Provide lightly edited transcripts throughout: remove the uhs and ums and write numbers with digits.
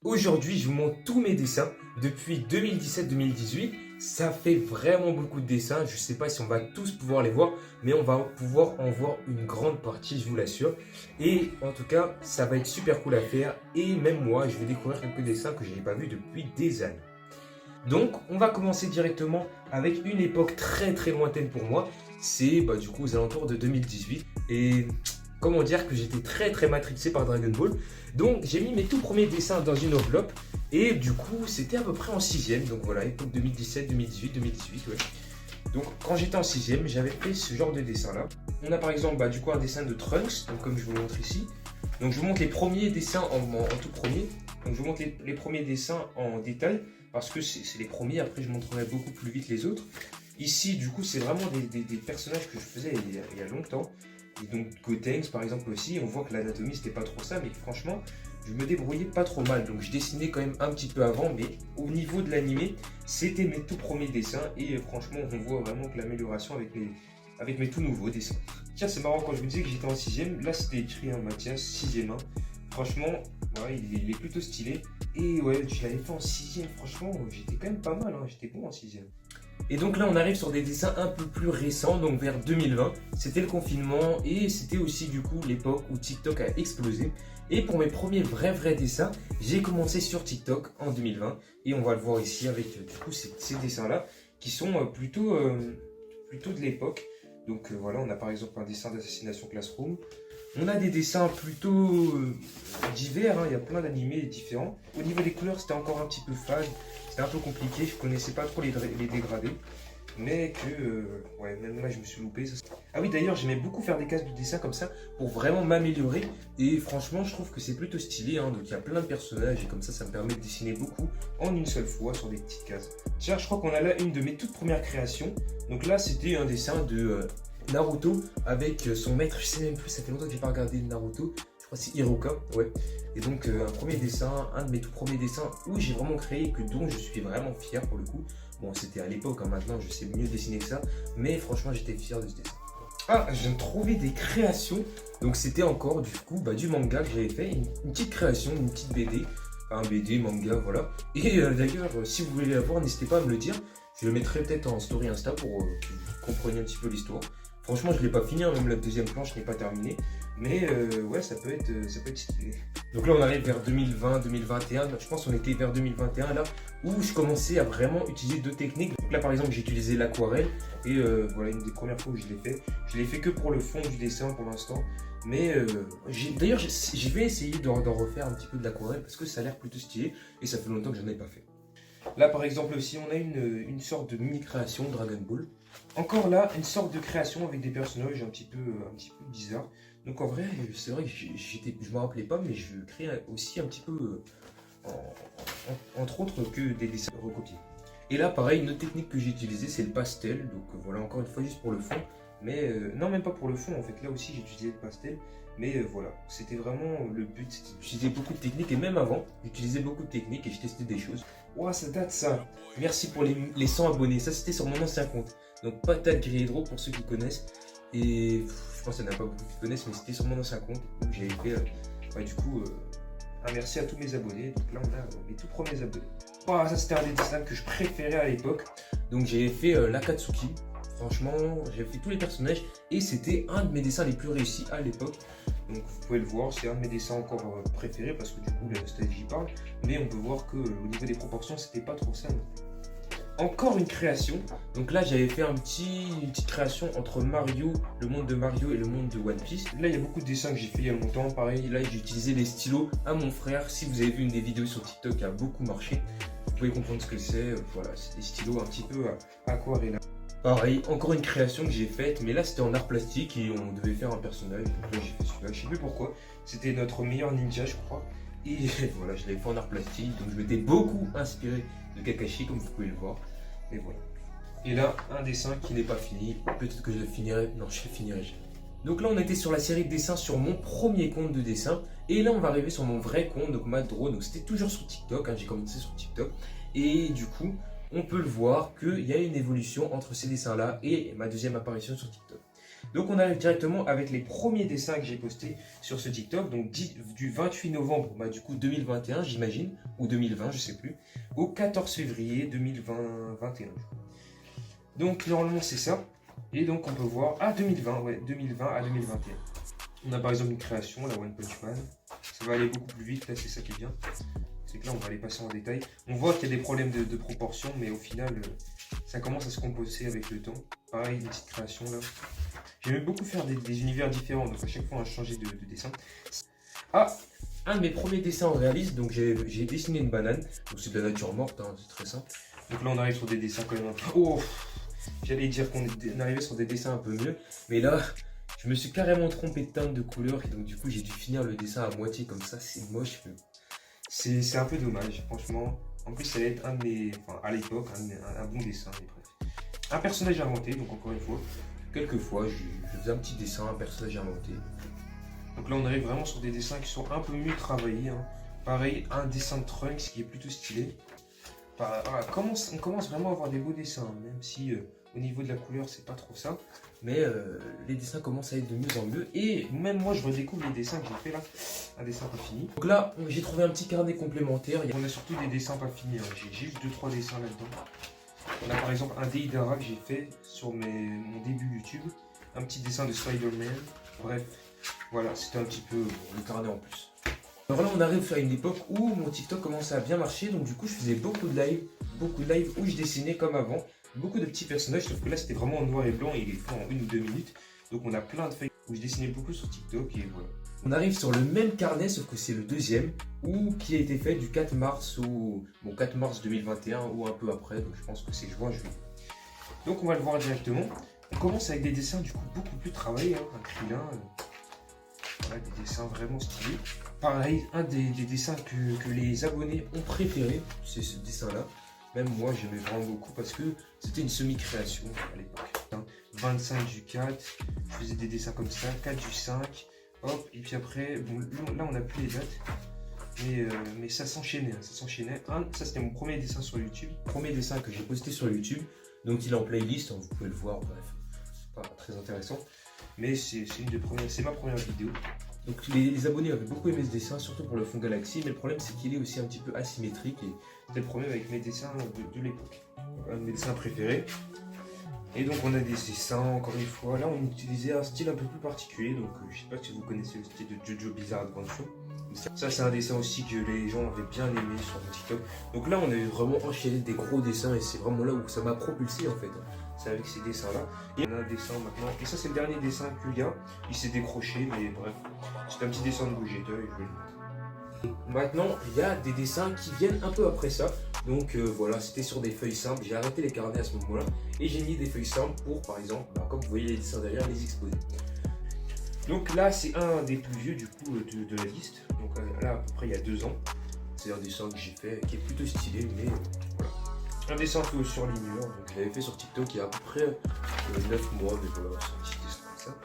Aujourd'hui, je vous montre tous mes dessins depuis 2017-2018. Ça fait vraiment beaucoup de dessins. Je ne sais pas si on va tous pouvoir les voir, mais on va pouvoir en voir une grande partie, je vous l'assure. Et en tout cas, ça va être super cool à faire. Et même moi, je vais découvrir quelques dessins que je n'avais pas vus depuis des années. Donc, on va commencer directement avec une époque très très lointaine pour moi. C'est du coup aux alentours de 2018. Et comment dire que j'étais très très matrixé par Dragon Ball. Donc, j'ai mis mes tout premiers dessins dans une enveloppe. Et du coup, c'était à peu près en 6ème. Donc voilà, époque 2017, 2018, 2018. Ouais. Donc, quand j'étais en 6ème, j'avais fait ce genre de dessin-là. On a par exemple du coup un dessin de Trunks, donc comme je vous le montre ici. Donc, je vous montre les premiers dessins en tout premier. Donc, je vous montre les premiers dessins en détail parce que c'est les premiers. Après, je montrerai beaucoup plus vite les autres. Ici, du coup, c'est vraiment des personnages que je faisais il y a longtemps. Et donc, Gotenks, par exemple, aussi. On voit que l'anatomie, c'était pas trop ça, mais franchement, je me débrouillais pas trop mal. Donc, je dessinais quand même un petit peu avant, mais au niveau de l'animé, c'était mes tout premiers dessins. Et franchement, on voit vraiment que l'amélioration avec mes tout nouveaux dessins. Tiens, c'est marrant, quand je vous disais que j'étais en 6ème, là, c'était écrit Mathias, 6ème 1. Franchement, ouais, il est plutôt stylé. Et ouais, je l'avais fait en 6ème, franchement, j'étais quand même pas mal, hein, j'étais bon en 6ème. Et donc là, on arrive sur des dessins un peu plus récents, donc vers 2020. C'était le confinement et c'était aussi du coup l'époque où TikTok a explosé. Et pour mes premiers vrais dessins, j'ai commencé sur TikTok en 2020. Et on va le voir ici avec du coup ces dessins-là qui sont plutôt de l'époque. Donc voilà, on a par exemple un dessin d'Assassination Classroom. On a des dessins plutôt divers, hein, il y a plein d'animés différents. Au niveau des couleurs, c'était encore un petit peu fade, c'était un peu compliqué, je connaissais pas trop les dégradés. Mais que, ouais, même là je me suis loupé. Ah oui, d'ailleurs, j'aimais beaucoup faire des cases de dessin comme ça pour vraiment m'améliorer. Et franchement, je trouve que c'est plutôt stylé, hein, donc il y a plein de personnages et comme ça me permet de dessiner beaucoup en une seule fois sur des petites cases. Tiens, je crois qu'on a là une de mes toutes premières créations. Donc là, c'était un dessin de Naruto avec son maître, je sais même plus, ça fait longtemps que j'ai pas regardé Naruto, je crois que c'est Hiroka, ouais. Et donc un premier dessin, un de mes tout premiers dessins où j'ai vraiment créé, dont je suis vraiment fier pour le coup. Bon, c'était à l'époque, hein, maintenant je sais mieux dessiner que ça, mais franchement j'étais fier de ce dessin. Ah, je viens de trouver des créations, donc c'était encore du coup du manga que j'avais fait, une petite création, une petite BD, enfin un BD, manga, voilà. Et d'ailleurs, si vous voulez la voir, n'hésitez pas à me le dire, je le mettrai peut-être en story Insta pour que vous compreniez un petit peu l'histoire. Franchement, je ne l'ai pas fini, hein, même la deuxième planche n'est pas terminée. Mais ouais, ça peut être stylé. Donc là, on arrive vers 2020, 2021. Je pense qu'on était vers 2021 là, où je commençais à vraiment utiliser deux techniques. Donc là, par exemple, j'ai utilisé l'aquarelle. Et voilà, une des premières fois où je l'ai fait. Je l'ai fait que pour le fond du dessin pour l'instant. Mais d'ailleurs, je vais essayer d'en refaire un petit peu de l'aquarelle parce que ça a l'air plutôt stylé. Et ça fait longtemps que je n'en ai pas fait. Là, par exemple, aussi, on a une sorte de mini-création Dragon Ball. Encore là, une sorte de création avec des personnages un petit peu bizarres. Donc en vrai, c'est vrai que je me rappelais pas, mais je crée aussi un petit peu, entre autres, que des dessins recopiés. Et là, pareil, une autre technique que j'ai utilisée, c'est le pastel. Donc voilà, encore une fois, juste pour le fond. Mais non, même pas pour le fond, en fait. Là aussi, j'ai utilisé le pastel. Mais voilà, c'était vraiment le but, c'était d'utiliser beaucoup de techniques. Et même avant, j'utilisais beaucoup de techniques et je testais des choses. Ouah, ça date ça. Merci pour les 100 abonnés. Ça, c'était sur mon ancien compte. Donc, Patate Griedro pour ceux qui connaissent. Et je pense qu'il n'y en a pas beaucoup qui connaissent, mais c'était sur mon ancien compte. Donc, j'avais fait, du coup, un merci à tous mes abonnés. Donc là, on a mes tout premiers abonnés. Ouah, ça, c'était un des dessins que je préférais à l'époque. Donc, j'avais fait l'Akatsuki. Franchement, j'ai fait tous les personnages et c'était un de mes dessins les plus réussis à l'époque. Donc vous pouvez le voir, c'est un de mes dessins encore préférés parce que du coup la nostalgie parle. Mais on peut voir que au niveau des proportions, c'était pas trop ça. Encore une création. Donc là, j'avais fait une petite création entre Mario, le monde de Mario et le monde de One Piece. Là, il y a beaucoup de dessins que j'ai fait il y a longtemps. Pareil, là, j'ai utilisé les stylos à mon frère. Si vous avez vu une des vidéos sur TikTok qui a beaucoup marché, vous pouvez comprendre ce que c'est. Voilà, c'est des stylos un petit peu aquarellés. Pareil, encore une création que j'ai faite, mais là c'était en art plastique et on devait faire un personnage. Donc là j'ai fait celui-là, je sais plus pourquoi. C'était notre meilleur ninja, je crois. Et voilà, je l'avais fait en art plastique, donc je m'étais beaucoup inspiré de Kakashi, comme vous pouvez le voir. Et voilà. Et là, un dessin qui n'est pas fini. Peut-être que je le finirai. Non, je le finirai jamais. Donc là, on était sur la série de dessins sur mon premier compte de dessin. Et là, on va arriver sur mon vrai compte, donc Madro. Donc c'était toujours sur TikTok, hein, j'ai commencé sur TikTok. Et du coup, on peut le voir qu'il y a une évolution entre ces dessins-là et ma deuxième apparition sur TikTok. Donc on arrive directement avec les premiers dessins que j'ai postés sur ce TikTok, donc du 28 novembre, du coup 2021 j'imagine, ou 2020, je sais plus, au 14 février 2021. Donc normalement c'est ça, et donc on peut voir, 2020, ouais, 2020 à 2021. On a par exemple une création, la One Punch Man, ça va aller beaucoup plus vite, là c'est ça qui est bien. C'est que là on va aller passer en détail. On voit qu'il y a des problèmes de proportion, mais au final ça commence à se composer avec le temps. Pareil, une petite création là. J'aimais beaucoup faire des univers différents, donc à chaque fois on a changé de dessin. Un de mes premiers dessins en réaliste, donc j'ai dessiné une banane, donc c'est de la nature morte, hein, c'est très simple. Donc là on arrive sur des dessins quand même un peu... Oh, j'allais dire qu'on arrivait sur des dessins un peu mieux, mais là je me suis carrément trompé de teinte de couleur, et donc du coup j'ai dû finir le dessin à moitié comme ça, c'est moche, mais c'est un peu dommage, franchement. En plus ça va être un de mes, enfin à l'époque, un bon dessin, mais bref. Un personnage inventé, donc encore une fois. Quelquefois, je faisais un petit dessin, un personnage inventé. Donc là, on arrive vraiment sur des dessins qui sont un peu mieux travaillés. Hein. Pareil, un dessin de Trunks qui est plutôt stylé. On commence vraiment à avoir des beaux dessins, même si au niveau de la couleur, c'est pas trop ça. Mais les dessins commencent à être de mieux en mieux. Et même moi, je redécouvre les dessins que j'ai fait là. Un dessin pas fini. Donc là, j'ai trouvé un petit carnet complémentaire. On a surtout des dessins pas finis. Hein. J'ai juste 2-3 dessins là-dedans. On a par exemple un Deidara que j'ai fait sur mon début YouTube, un petit dessin de Spider-Man, bref, voilà, c'était un petit peu le carnet en plus. Alors là on arrive à une époque où mon TikTok commençait à bien marcher, donc du coup je faisais beaucoup de lives où je dessinais comme avant, beaucoup de petits personnages, sauf que là c'était vraiment en noir et blanc et il est fait en 1 ou 2 minutes, donc on a plein de feuilles où je dessinais beaucoup sur TikTok et voilà. On arrive sur le même carnet, sauf que c'est le deuxième, qui a été fait du 4 mars au 4 mars 2021 ou un peu après, donc je pense que c'est juin, juillet. Donc on va le voir directement. On commence avec des dessins du coup beaucoup plus travaillés, hein, un Krillin, voilà, des dessins vraiment stylés. Pareil, un des dessins que les abonnés ont préféré, c'est ce dessin-là. Même moi j'aimais vraiment beaucoup parce que c'était une semi-création à l'époque. 25 du 4, je faisais des dessins comme ça, 4 du 5. Hop, et puis après, bon, là on n'a plus les dates, mais ça s'enchaînait, ça c'était mon premier dessin sur YouTube, premier dessin que j'ai posté sur YouTube, donc il est en playlist, hein, vous pouvez le voir, bref, c'est pas très intéressant, mais c'est ma première vidéo. Donc les abonnés avaient beaucoup aimé ce dessin, surtout pour le fond Galaxy, mais le problème c'est qu'il est aussi un petit peu asymétrique, et c'était le problème avec mes dessins de l'époque, un de mes dessins préférés. Et donc on a des dessins, encore une fois, là on utilisait un style un peu plus particulier, donc je sais pas si vous connaissez le style de JoJo Bizarre Adventure. Ça c'est un dessin aussi que les gens avaient bien aimé sur TikTok. Donc là on a vraiment enchaîné des gros dessins et c'est vraiment là où ça m'a propulsé en fait. C'est avec ces dessins là. Et on a un dessin maintenant, et ça c'est le dernier dessin qu'il y a, il s'est décroché mais bref. C'est un petit dessin de Vegeta et je vais le montrer. Maintenant, il y a des dessins qui viennent un peu après ça. Donc voilà, c'était sur des feuilles simples. J'ai arrêté les carnets à ce moment-là et j'ai mis des feuilles simples pour, par exemple, comme vous voyez les dessins derrière, les exposer. Donc là, c'est un des plus vieux du coup de la liste. Donc là, à peu près il y a 2 ans. C'est un dessin que j'ai fait qui est plutôt stylé, mais voilà. Un dessin un peu surligneur. Donc je l'avais fait sur TikTok il y a à peu près 9 mois, mais voilà, c'est un petit dessin comme ça.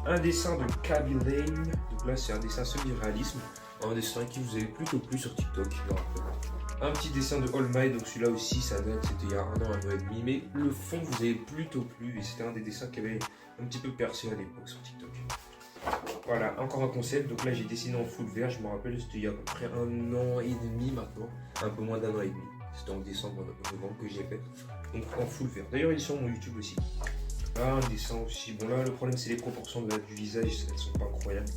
Un dessin de Kaby Lane. Donc là, c'est un dessin semi-réalisme. Un dessin qui vous avait plutôt plu sur TikTok, je me rappelle. Un petit dessin de All Might, donc celui-là aussi, ça date, c'était il y a 1 an, 1 an et demi. Mais le fond vous avait plutôt plu et c'était un des dessins qui avait un petit peu percé à l'époque sur TikTok. Voilà, encore un concept. Donc là, j'ai dessiné en full vert, je me rappelle, c'était il y a à peu près 1 an et demi maintenant. Un peu moins d'1 an et demi. C'était en décembre, novembre que j'ai fait. Donc en full vert. D'ailleurs, il est sur mon YouTube aussi. Là, un dessin aussi. Bon, là, le problème, c'est les proportions du visage, elles sont pas incroyables.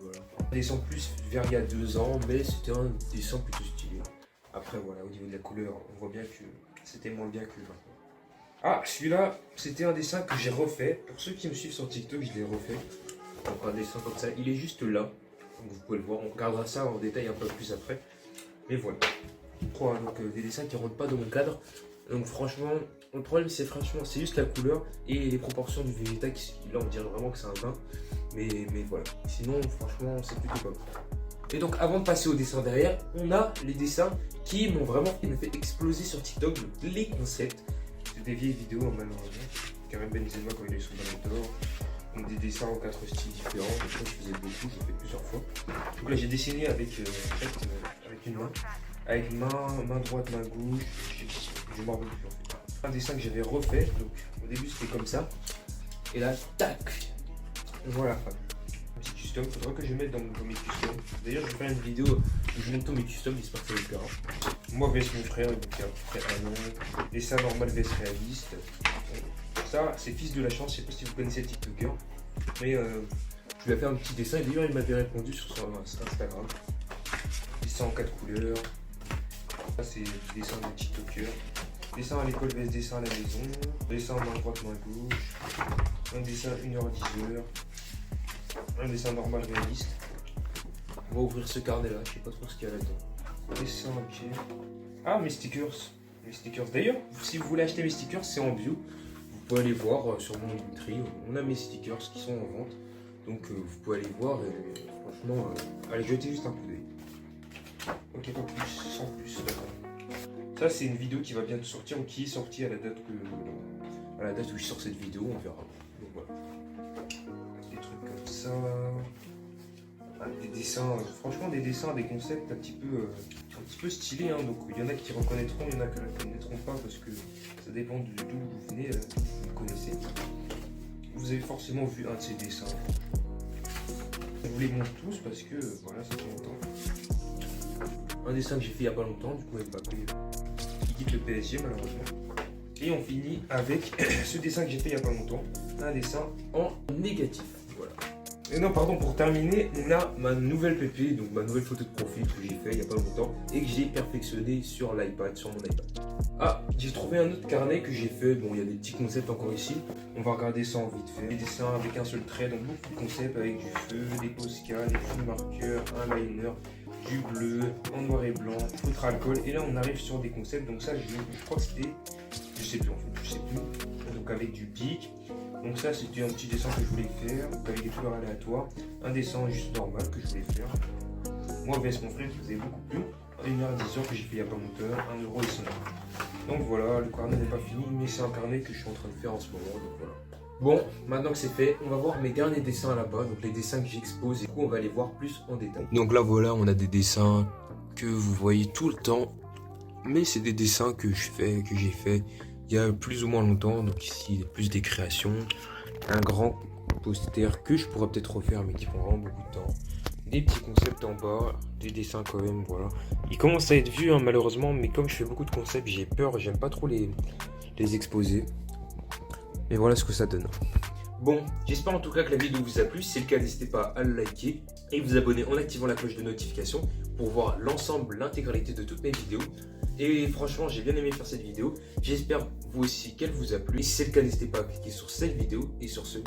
Voilà. Un dessin plus vers il y a 2 ans, mais c'était un dessin plutôt stylé. Après, voilà, au niveau de la couleur, on voit bien que c'était moins bien que maintenant. Ah, celui-là, c'était un dessin que j'ai refait. Pour ceux qui me suivent sur TikTok, je l'ai refait. Donc, un dessin comme ça, il est juste là. Donc, vous pouvez le voir, on regardera ça en détail un peu plus après. Mais voilà. Donc, des dessins qui ne rentrent pas dans mon cadre. Donc, franchement, le problème, c'est juste la couleur et les proportions du Vegeta. Là, on dirait vraiment que c'est un vin. Mais voilà. Sinon, franchement, c'est plutôt pas mal. Et donc, avant de passer au dessin derrière, on a les dessins qui m'ont vraiment fait exploser sur TikTok. Donc, les concepts. C'est des vieilles vidéos, malheureusement. Karim Benzema quand il est sous le ballon d'or. Donc, des dessins en 4 styles différents. Donc, ça, je faisais beaucoup, j'ai fait plusieurs fois. Donc là, j'ai dessiné avec une main. Avec main droite, main gauche. Je m'en rappelle plus en fait. Un dessin que j'avais refait. Donc, au début, c'était comme ça. Et là, tac. Voilà. Un petit custom, faudra que je mette dans mes customs. D'ailleurs, je vais faire une vidéo où je monte tous mes customs, j'espère que ça vous plaira. Moi, vs mon frère, donc il y a à peu près un an. Dessin normal vs réaliste. Ça, c'est Fils de la Chance, je sais pas si vous connaissez le TikToker. Mais je lui ai fait un petit dessin et d'ailleurs, il m'avait répondu sur son Instagram. Dessin en 4 couleurs. Ça, c'est le dessin de TikToker. Dessin à l'école vs dessin à la maison. Dessin main droite, main gauche. Un dessin 1h-10h. Un dessin normal réaliste. On va ouvrir ce carnet là, je sais pas trop ce qu'il y a là-dedans. Dessin objet. Ah, mes stickers. Mes stickers. D'ailleurs, si vous voulez acheter mes stickers, c'est en bio. Vous pouvez aller voir sur mon Linktree. On a mes stickers qui sont en vente. Donc vous pouvez aller voir et franchement, allez jeter juste un coup d'œil. Ok, pas plus, sans plus, d'accord. Ça, c'est une vidéo qui va bientôt sortir ou qui est sortie à la date où je sors cette vidéo, on verra. Donc voilà. Des trucs comme ça. Des dessins, franchement des dessins, des concepts un petit peu stylés. Hein. Donc il y en a qui reconnaîtront, il y en a qui ne reconnaîtront pas parce que ça dépend d'où vous venez, d'où vous connaissez. Vous avez forcément vu un de ces dessins. Je vous les montre tous parce que voilà, ça fait longtemps. Un dessin que j'ai fait il n'y a pas longtemps, du coup Mbappé qui quitte le PSG malheureusement. Et on finit avec ce dessin que j'ai fait il n'y a pas longtemps, un dessin en négatif. Voilà. Et non, pardon, pour terminer, on a ma nouvelle PP, donc ma nouvelle photo de profil que j'ai fait il n'y a pas longtemps et que j'ai perfectionné sur l'iPad, sur mon iPad. Ah, j'ai trouvé un autre carnet que j'ai fait. Bon, il y a des petits concepts encore ici. On va regarder ça en vite fait. Des dessins avec un seul trait, donc beaucoup de concepts avec du feu, des postcards, des feux marqueurs, un liner, du bleu, en noir et blanc, feutre alcool. Et là, on arrive sur des concepts. Donc ça, je crois que c'était, je sais plus en fait, je sais plus. Donc avec du pic. Donc ça, c'était un petit dessin que je voulais faire, donc avec des couleurs aléatoires. Un dessin juste normal que je voulais faire. Moi, vs mon frère, qui faisait beaucoup plus. 1h10 que j'ai fait il n'y a pas longtemps, 1€ et 100. Donc voilà, le carnet n'est pas fini, mais c'est un carnet que je suis en train de faire en ce moment. Donc voilà. Bon, maintenant que c'est fait, on va voir mes derniers dessins là-bas, donc les dessins que j'expose, et du coup on va les voir plus en détail. Donc là voilà, on a des dessins que vous voyez tout le temps, mais c'est des dessins que j'ai fait il y a plus ou moins longtemps. Donc ici, plus des créations, un grand poster que je pourrais peut-être refaire, mais qui prend vraiment beaucoup de temps. Des petits concepts en bas, des dessins quand même, voilà. Il commence à être vieux hein, malheureusement, mais comme je fais beaucoup de concepts, j'ai peur, j'aime pas trop les exposer. Mais voilà ce que ça donne. Bon, j'espère en tout cas que la vidéo vous a plu. Si c'est le cas, n'hésitez pas à le liker et vous abonner en activant la cloche de notification pour voir l'ensemble, l'intégralité de toutes mes vidéos. Et franchement, j'ai bien aimé faire cette vidéo. J'espère vous aussi qu'elle vous a plu. Et si c'est le cas, n'hésitez pas à cliquer sur cette vidéo et sur ce,